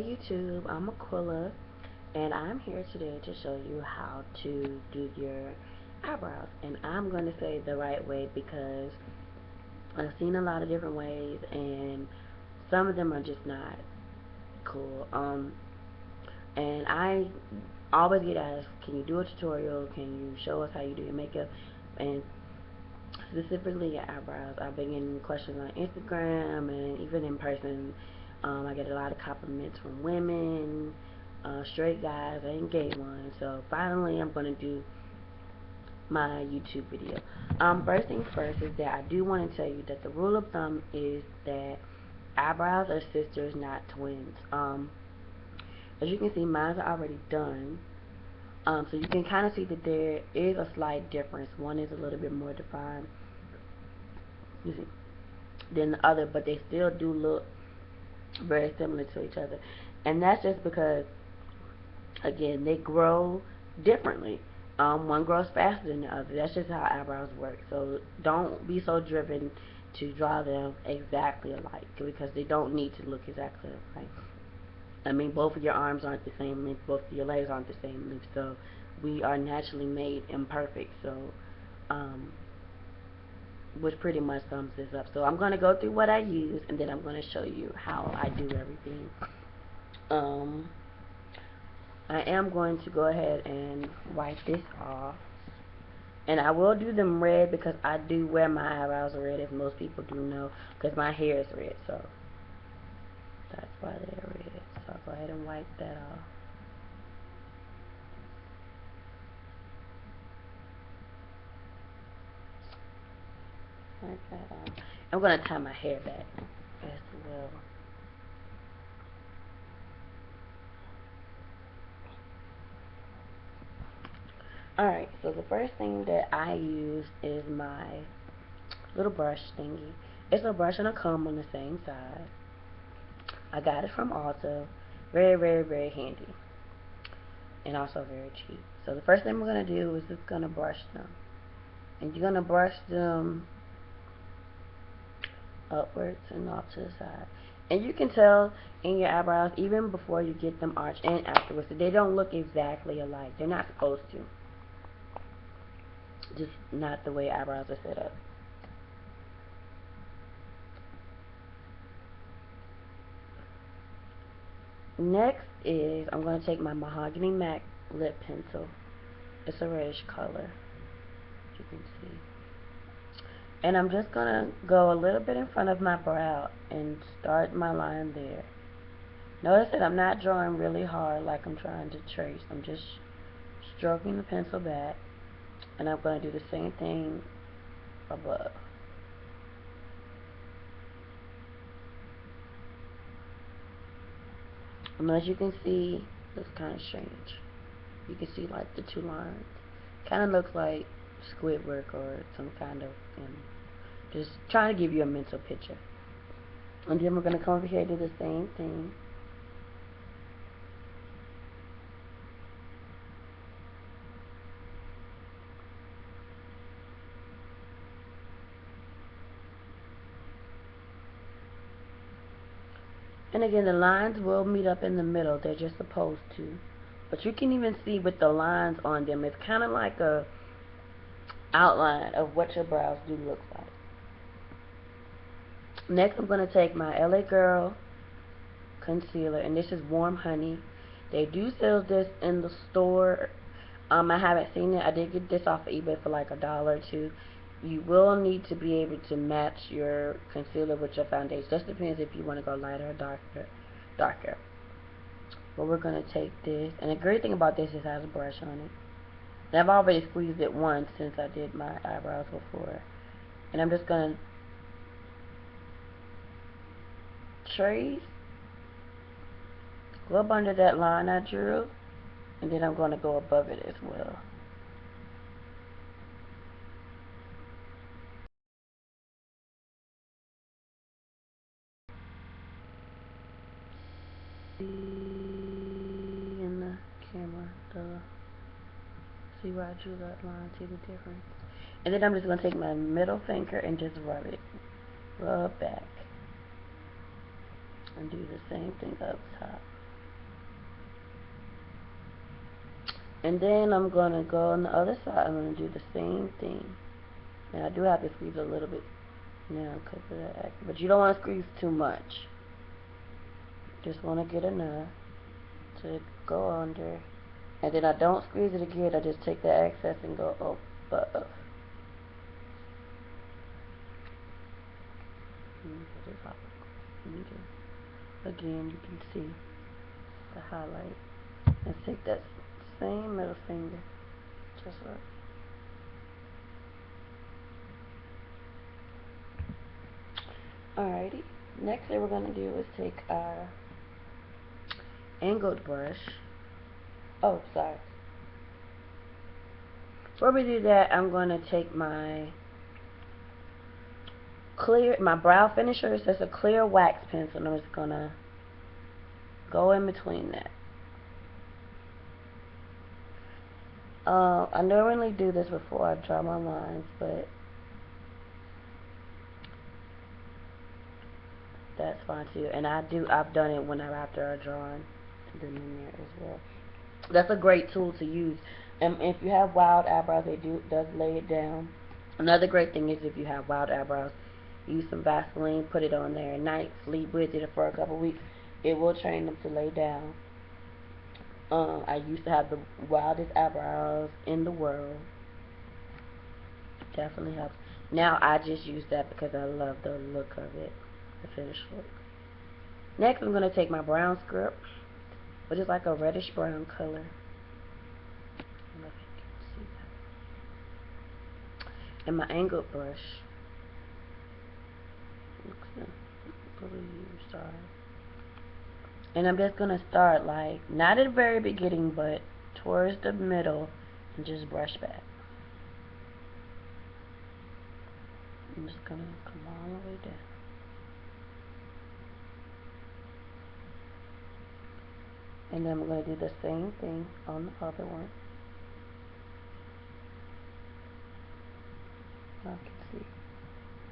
Hey YouTube, I'm Aquila, and I'm here today to show you how to do your eyebrows. And I'm going to say the right way because I've seen a lot of different ways, and some of them are just not cool. And I always get asked, can you do a tutorial? Can you show us how you do your makeup? And specifically your eyebrows. I've been getting questions on Instagram and even in person. I get a lot of compliments from women, straight guys, and gay ones. So finally, I'm going to do my YouTube video. First things first is that I do want to tell you that the rule of thumb is that eyebrows are sisters, not twins. As you can see, mine are already done. So you can kind of see that there is a slight difference. One is a little bit more defined than the other, but they still do look very similar to each other. And that's just because, again, they grow differently. One grows faster than the other. That's just how eyebrows work. So don't be so driven to draw them exactly alike, because they don't need to look exactly alike. I mean, both of your arms aren't the same length, both of your legs aren't the same length, so we are naturally made imperfect. So which pretty much sums this up. So I'm going to go through what I use, and then I'm going to show you how I do everything. I am going to go ahead and wipe this off. And I will do them red because I do wear my eyebrows red, as most people do know, because my hair is red, so that's why they're red. So I'll go ahead and wipe that off. Wipe that off. I'm going to tie my hair back as well. Alright, so the first thing that I use is my little brush thingy. It's a brush and a comb on the same side. I got it from Ulta. Very, very, very handy. And also very cheap. So the first thing we're going to do is just going to brush them. And you're going to brush them upwards and off to the side. And you can tell in your eyebrows, even before you get them arched and afterwards, that they don't look exactly alike. They're not supposed to. Just not the way eyebrows are set up. Next is, I'm going to take my Mahogany MAC lip pencil. It's a reddish color, as you can see. And I'm just going to go a little bit in front of my brow and start my line there. Notice that I'm not drawing really hard like I'm trying to trace. I'm just stroking the pencil back. And I'm going to do the same thing above. And as you can see, it's kind of strange. You can see like the two lines. Kind of looks like Squidwork or some kind of, just trying to give you a mental picture. And then we're going to come over here and do the same thing. And again, the lines will meet up in the middle. They're just supposed to. But you can even see with the lines on them, it's kind of like a outline of what your brows do look like. Next, I'm going to take my LA Girl concealer, and this is Warm Honey. They do sell this in the store. I haven't seen it. I did get this off of eBay for like $1 or $2. You will need to be able to match your concealer with your foundation. Just depends if you want to go lighter or darker. But we're going to take this, and the great thing about this is it has a brush on it. And I've already squeezed it once since I did my eyebrows before. And I'm just going to trace, go up under that line I drew, and then I'm going to go above it as well. In the camera, see where I drew that line, see the difference. And then I'm just going to take my middle finger and just rub it. Rub back. And do the same thing up top. And then I'm going to go on the other side. I'm going to do the same thing. Now I do have to squeeze a little bit now because of that action. But you don't want to squeeze too much. Just want to get enough to go under. And then I don't squeeze it again. I just take the excess and go above. Again, you can see the highlight. And take that same middle finger, just like. Alrighty. Next thing we're gonna do is take our angled brush. Oh, sorry. Before we do that, I'm gonna take my brow finisher. It's just a clear wax pencil, and I'm just gonna go in between that. I normally do this before I draw my lines, but that's fine too. And I've done it whenever after I drawn them in there as well. That's a great tool to use. And if you have wild eyebrows, does lay it down. Another great thing is if you have wild eyebrows, use some Vaseline, put it on there at night, sleep with it for a couple weeks. It will train them to lay down. I used to have the wildest eyebrows in the world. Definitely helps. Now I just use that because I love the look of it, the finished look. Next, I'm going to take my brown script, which is like a reddish brown color. I don't know if you can see that. And my angled brush. And I'm just going to start like, not at the very beginning, but towards the middle, and just brush back. I'm just going to come all the way down. And then I'm going to do the same thing on the other one. Y'all can see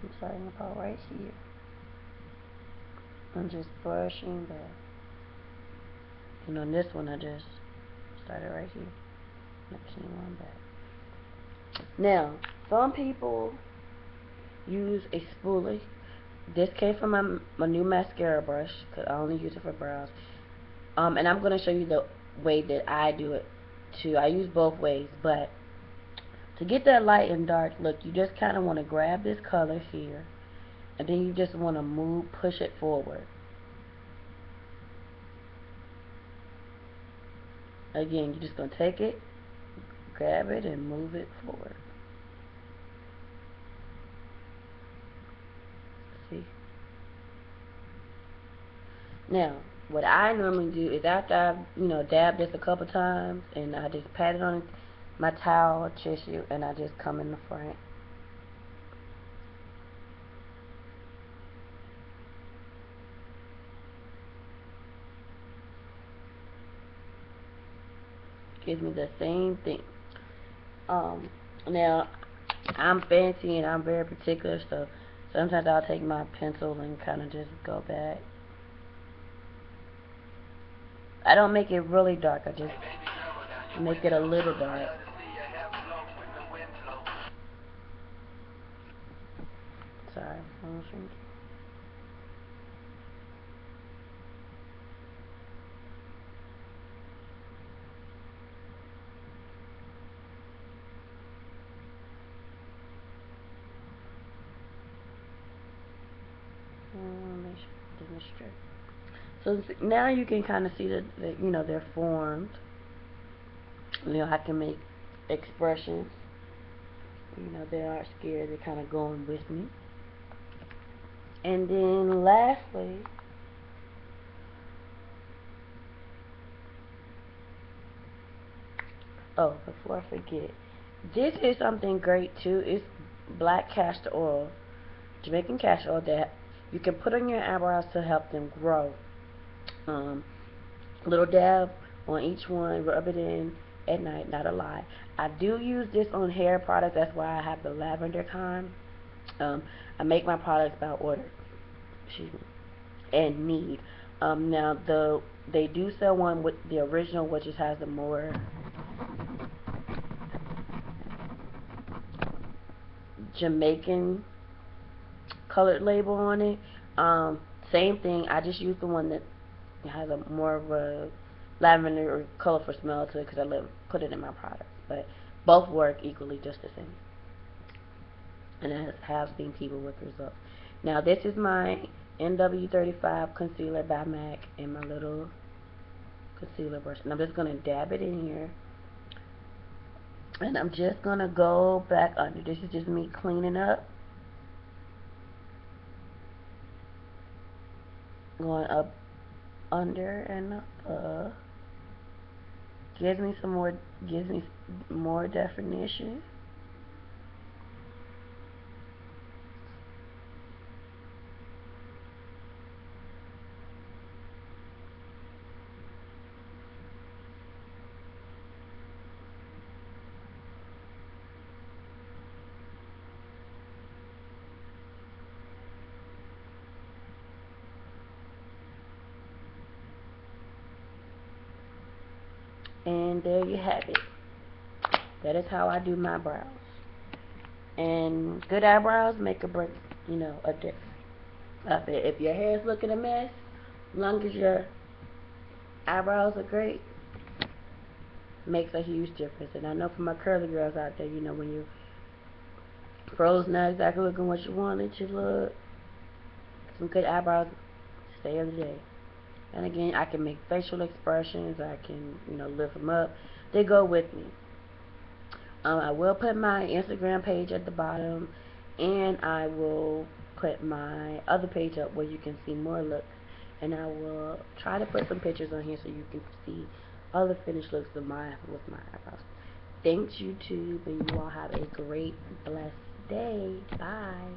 I'm starting about right here. I'm just brushing back. And on this one I just started right here. Next one back. Now, some people use a spoolie. This came from my new mascara brush because I only use it for brows. And I'm going to show you the way that I do it too. I use both ways, but to get that light and dark look, you just kind of want to grab this color here, and then you just want to push it forward. Again, you're just going to take it, grab it, and move it forward. See? Now, what I normally do is after I've, dabbed this a couple times, and I just pat it on my towel or tissue, and I just come in the front. Gives me the same thing. Now, I'm fancy and I'm very particular, so sometimes I'll take my pencil and kind of just go back. I don't make it really dark, I just make it a little dark. Sorry, I'm shrinking. So now you can kind of see that they're formed. I can make expressions. They aren't scared. They're kind of going with me. And then lastly, before I forget, this is something great too. It's black castor oil, Jamaican castor oil that you can put on your eyebrows to help them grow. Little dab on each one, rub it in at night, not a lot. I do use this on hair products, that's why I have the lavender kind. I make my products by order, and need. Now they do sell one with the original, which just has the more Jamaican colored label on it. Same thing. I just use the one that has a more of a lavender or colorful smell to it because I put it in my products. But both work equally just the same. And I have seen people with results. Now this is my NW35 concealer by MAC in my little concealer brush. And I'm just going to dab it in here. And I'm just going to go back under. This is just me cleaning up. Going up under and up. Gives me more definition. And there you have it. That is how I do my brows. And good eyebrows make or break, a difference. If your hair is looking a mess, as long as your eyebrows are great, makes a huge difference. And I know for my curly girls out there, when you froze not exactly looking what you wanted to look, some good eyebrows stay of the day. And again, I can make facial expressions. I can, lift them up. They go with me. I will put my Instagram page at the bottom, and I will put my other page up where you can see more looks. And I will try to put some pictures on here so you can see other finished looks of mine with my eyebrows. Thanks, YouTube, and you all have a great, blessed day. Bye.